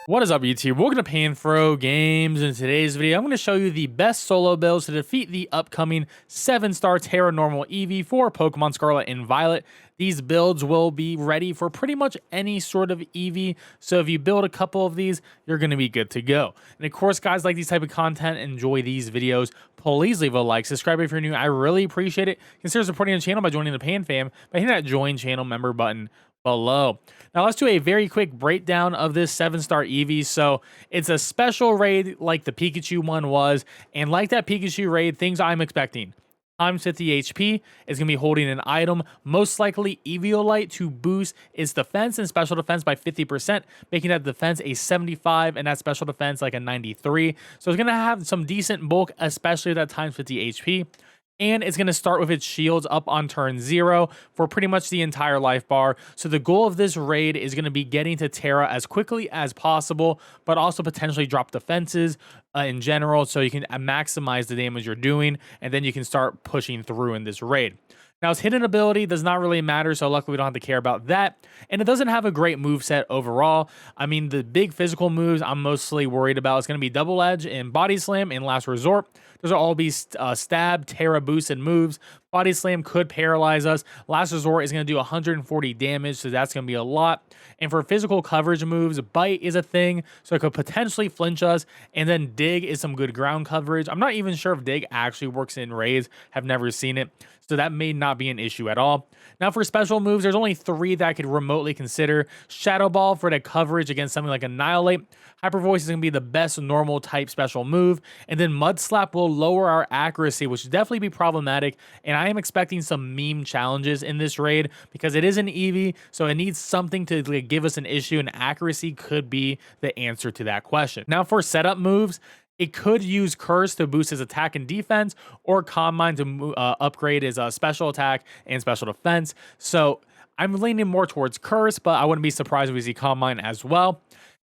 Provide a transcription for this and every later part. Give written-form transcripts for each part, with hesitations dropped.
What is up, YouTube? Welcome to PanFro Games. In today's video, I'm going to show you the best solo builds to defeat the upcoming 7-star Tera Normal Eevee for Pokemon Scarlet and Violet. These builds will be ready for pretty much any sort of Eevee, so if you build a couple of these, you're going to be good to go. And of course, guys, like these type of content, enjoy these videos, please leave a like, subscribe if you're new. I really appreciate it. Consider supporting the channel by joining the Pan Fam by hitting that join channel member button below. Now let's do a very quick breakdown of this 7-star Eevee. So it's a special raid like the Pikachu one was, and like that Pikachu raid, things I'm expecting. Times 50 HP is going to be holding an item, most likely Eviolite, to boost its defense and special defense by 50%, making that defense a 75 and that special defense like a 93. So it's going to have some decent bulk, especially that times 50 HP. And it's going to start with its shields up on turn 0 for pretty much the entire life bar. So the goal of this raid is going to be getting to Tera as quickly as possible, but also potentially drop defenses in general so you can maximize the damage you're doing, and then you can start pushing through in this raid. Now, its hidden ability does not really matter, so luckily we don't have to care about that. And it doesn't have a great moveset overall. I mean, the big physical moves I'm mostly worried about is going to be Double Edge and Body Slam and Last Resort. Those will all be stab, Tera boosted moves. Body Slam could paralyze us. Last Resort is going to do 140 damage, so that's going to be a lot. And for physical coverage moves, Bite is a thing, so it could potentially flinch us. And then Dig is some good ground coverage. I'm not even sure if Dig actually works in raids. Have never seen it, so that may not be an issue at all. Now for special moves, there's only 3 that I could remotely consider. Shadow Ball for the coverage against something like Annihilate. Hyper Voice is going to be the best normal type special move. And then Mud Slap will lower our accuracy, which would definitely be problematic. And I am expecting some meme challenges in this raid because it is an Eevee, so it needs something to give us an issue, and accuracy could be the answer to that question. Now for setup moves, it could use Curse to boost his attack and defense, or Calm Mind to upgrade his special attack and special defense. So I'm leaning more towards Curse, but I wouldn't be surprised if we see Calm Mind as well.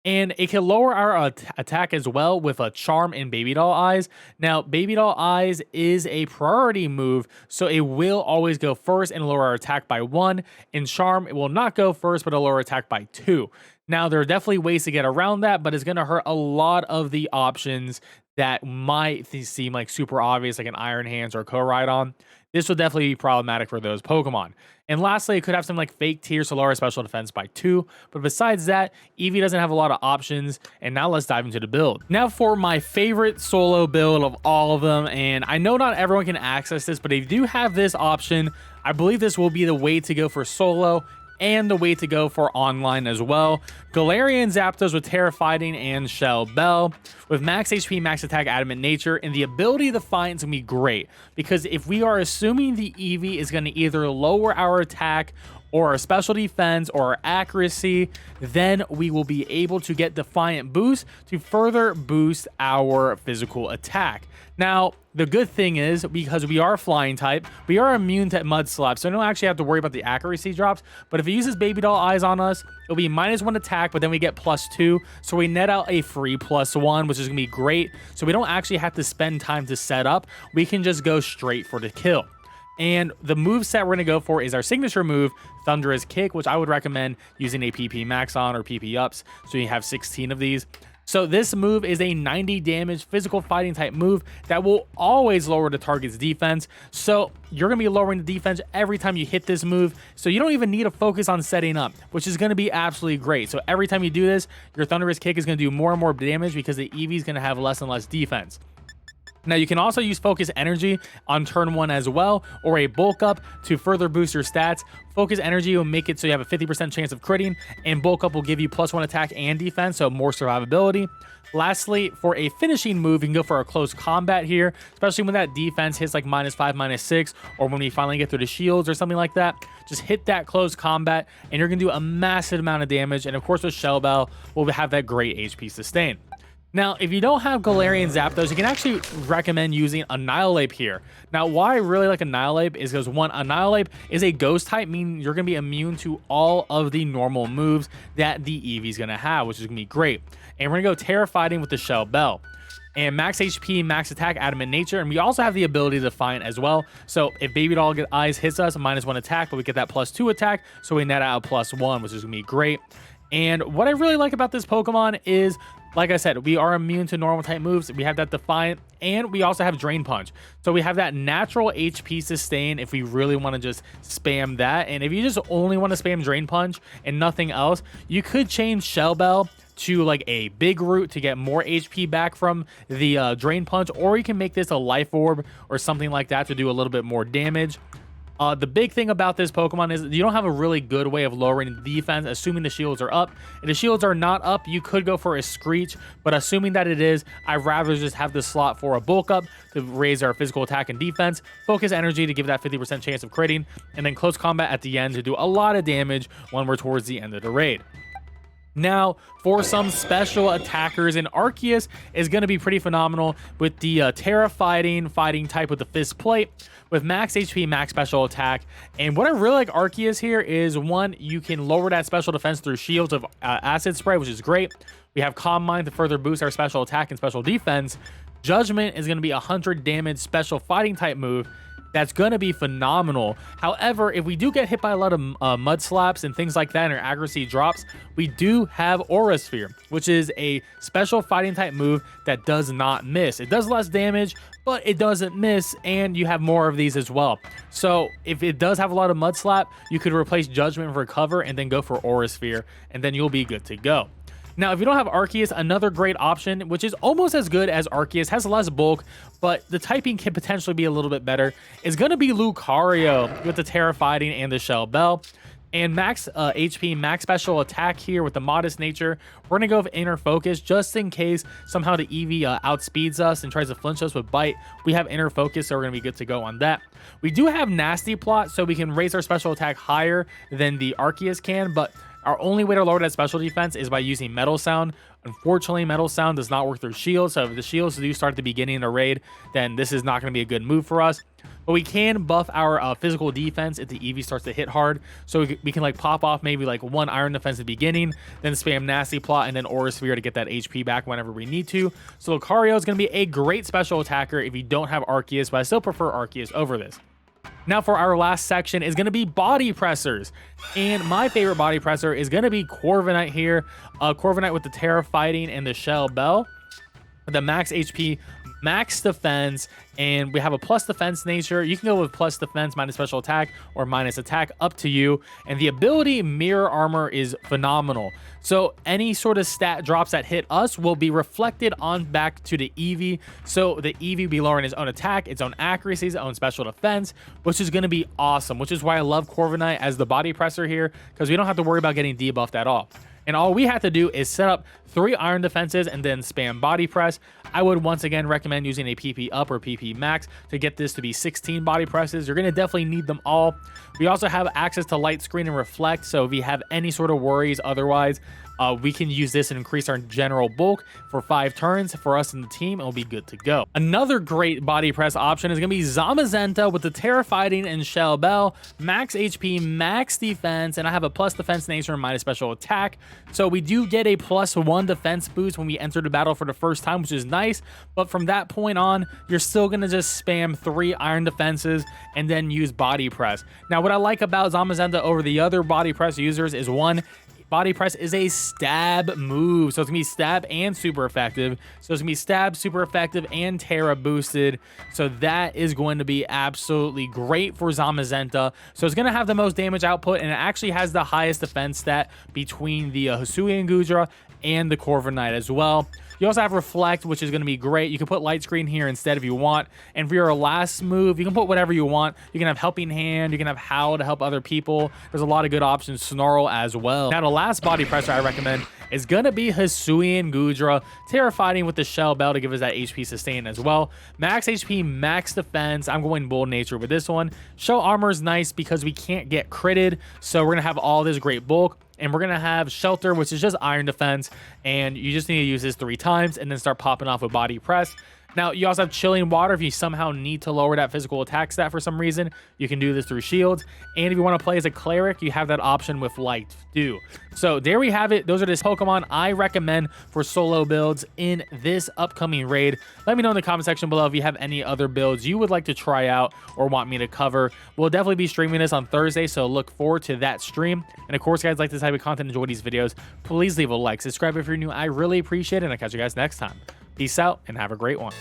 And it can lower our attack as well with a Charm and Baby Doll Eyes. Now, Baby Doll Eyes is a priority move, so it will always go first and lower our attack by 1. In Charm, it will not go first, but it'll lower attack by 2. Now, there are definitely ways to get around that, but it's going to hurt a lot of the options that might seem like super obvious, like an Iron Hands or Koraidon. This will definitely be problematic for those Pokemon. And lastly, it could have something like Fake Tears to lower special defense by 2. But besides that, Eevee doesn't have a lot of options. And now let's dive into the build. Now for my favorite solo build of all of them. And I know not everyone can access this, but if you do have this option, I believe this will be the way to go for solo and the way to go for online as well. Galarian Zapdos with Tera Fighting and Shell Bell with max HP, max attack, adamant nature, and the ability to fight is going to be great, because if we are assuming the Eevee is going to either lower our attack or our special defense or our accuracy, then we will be able to get Defiant Boost to further boost our physical attack. Now, the good thing is, because we are flying type, we are immune to Mud Slap, so I don't actually have to worry about the accuracy drops. But if it uses Baby Doll Eyes on us, it'll be -1 attack, but then we get +2, so we net out a free +1, which is going to be great. So we don't actually have to spend time to set up. We can just go straight for the kill. And the move set we're going to go for is our signature move, Thunderous Kick, which I would recommend using a PP max on or PP ups, so you have 16 of these. So this move is a 90 damage physical fighting type move that will always lower the target's defense. So you're going to be lowering the defense every time you hit this move. So you don't even need to focus on setting up, which is going to be absolutely great. So every time you do this, your Thunderous Kick is going to do more and more damage because the Eevee is going to have less and less defense. Now, you can also use Focus Energy on turn 1 as well, or a Bulk Up to further boost your stats. Focus Energy will make it so you have a 50% chance of critting, and Bulk Up will give you +1 attack and defense, so more survivability. Lastly, for a finishing move, you can go for a close combat here, especially when that defense hits like -5, -6, or when we finally get through the shields or something like that. Just hit that close combat, and you're going to do a massive amount of damage, and of course with Shell Bell, we'll have that great HP sustain. Now, if you don't have Galarian Zapdos, you can actually recommend using Annihilate here. Now, why I really like Annihilate is because, one, Annihilate is a ghost type, meaning you're going to be immune to all of the normal moves that the Eevee is going to have, which is going to be great. And we're going to go Tera Fighting with the Shell Bell. And max HP, max attack, adamant nature, and we also have the ability to Defiant as well. So if Baby Doll Eyes hits us, -1 attack, but we get that +2 attack, so we net out a +1, which is going to be great. And what I really like about this Pokemon is, like I said, we are immune to normal type moves. We have that Defiant, and we also have Drain Punch. So we have that natural HP sustain if we really want to just spam that. And if you just only want to spam Drain Punch and nothing else, you could change Shell Bell to like a big root to get more HP back from the Drain Punch, or you can make this a Life Orb or something like that to do a little bit more damage. The big thing about this Pokemon is you don't have a really good way of lowering the defense, assuming the shields are up. If the shields are not up, you could go for a Screech, but assuming that it is, I'd rather just have the slot for a Bulk Up to raise our physical attack and defense, Focus Energy to give that 50% chance of critting, and then Close Combat at the end to do a lot of damage when we're towards the end of the raid. Now, for some special attackers, and Arceus is going to be pretty phenomenal with the Tera fighting type with the Fist Plate, with max HP, max special attack. And what I really like Arceus here is, one, you can lower that special defense through Shields of Acid Spray, which is great. We have Calm Mind to further boost our special attack and special defense. Judgment is going to be a 100 damage special fighting type move. That's going to be phenomenal. However, if we do get hit by a lot of mud slaps and things like that and our accuracy drops, we do have Aura Sphere, which is a special fighting type move that does not miss. It does less damage, but it doesn't miss, and you have more of these as well. So if it does have a lot of mud slap, you could replace Judgment for cover and then go for Aura Sphere, and then you'll be good to go. Now, if you don't have Arceus, another great option, which is almost as good as Arceus, has less bulk, but the typing can potentially be a little bit better, is going to be Lucario with the Tera Fighting and the Shell Bell. And max HP, max special attack here with the Modest Nature. We're going to go with Inner Focus just in case somehow the Eevee outspeeds us and tries to flinch us with Bite. We have Inner Focus, so we're going to be good to go on that. We do have Nasty Plot, so we can raise our special attack higher than the Arceus can, but our only way to lower that special defense is by using Metal Sound. Unfortunately, Metal Sound does not work through shields, so if the shields do start at the beginning of the raid, then this is not going to be a good move for us. But we can buff our physical defense if the Eevee starts to hit hard, so we can like pop off maybe like one Iron Defense at the beginning, then spam Nasty Plot, and then Aura Sphere to get that HP back whenever we need to. So Lucario is going to be a great special attacker if you don't have Arceus, but I still prefer Arceus over this. Now for our last section is going to be body pressers, and my favorite body presser is going to be Corviknight here. Corviknight with the Tera Fighting and the Shell Bell, the max HP, max defense, and we have a plus defense nature. You can go with plus defense minus special attack or minus attack, up to you. And the ability Mirror Armor is phenomenal, so any sort of stat drops that hit us will be reflected on back to the Eevee, so the Eevee will be lowering his own attack, its own accuracy, its own special defense, which is going to be awesome, which is why I love Corviknight as the body presser here, because we don't have to worry about getting debuffed at all. And all we have to do is set up 3 Iron Defenses and then spam Body Press. I would once again recommend using a PP up or PP max to get this to be 16 Body Presses. You're going to definitely need them all. We also have access to Light Screen and Reflect, so if you have any sort of worries otherwise, we can use this and increase our general bulk for 5 turns for us in the team, and we'll be good to go. Another great body press option is going to be Zamazenta with the Tera Fighting and Shell Bell, max HP, max defense, and I have a plus defense nature and minus special attack. So we do get a +1 defense boost when we enter the battle for the first time, which is nice. But from that point on, you're still going to just spam 3 Iron Defenses and then use body press. Now, what I like about Zamazenta over the other body press users is, one, body press is a stab move, so it's gonna be stab and super effective. So it's gonna be stab, super effective, and Tera boosted. So that is going to be absolutely great for Zamazenta. So it's gonna have the most damage output, and it actually has the highest defense stat between the Hisuian Gudra and the Corviknight as well. You also have Reflect, which is going to be great. You can put Light Screen here instead if you want. And for your last move, you can put whatever you want. You can have Helping Hand. You can have Howl to help other people. There's a lot of good options. Snarl as well. Now, the last body presser I recommend is going to be Hisuian Gudra. Tera Fighting with the Shell Bell to give us that HP sustain as well. Max HP, max defense. I'm going Bold Nature with this one. Shell Armor is nice because we can't get critted. So we're going to have all this great bulk. And we're going to have Shelter, which is just Iron Defense. And you just need to use this 3 times and then start popping off with Body Press. Now, you also have Chilling Water. If you somehow need to lower that physical attack stat for some reason, you can do this through shields. And if you want to play as a cleric, you have that option with Light Dew. So there we have it. Those are the Pokemon I recommend for solo builds in this upcoming raid. Let me know in the comment section below if you have any other builds you would like to try out or want me to cover. We'll definitely be streaming this on Thursday, so look forward to that stream. And of course, guys, like this type of content, enjoy these videos, please leave a like, subscribe if you're new. I really appreciate it, and I'll catch you guys next time. Peace out and have a great one.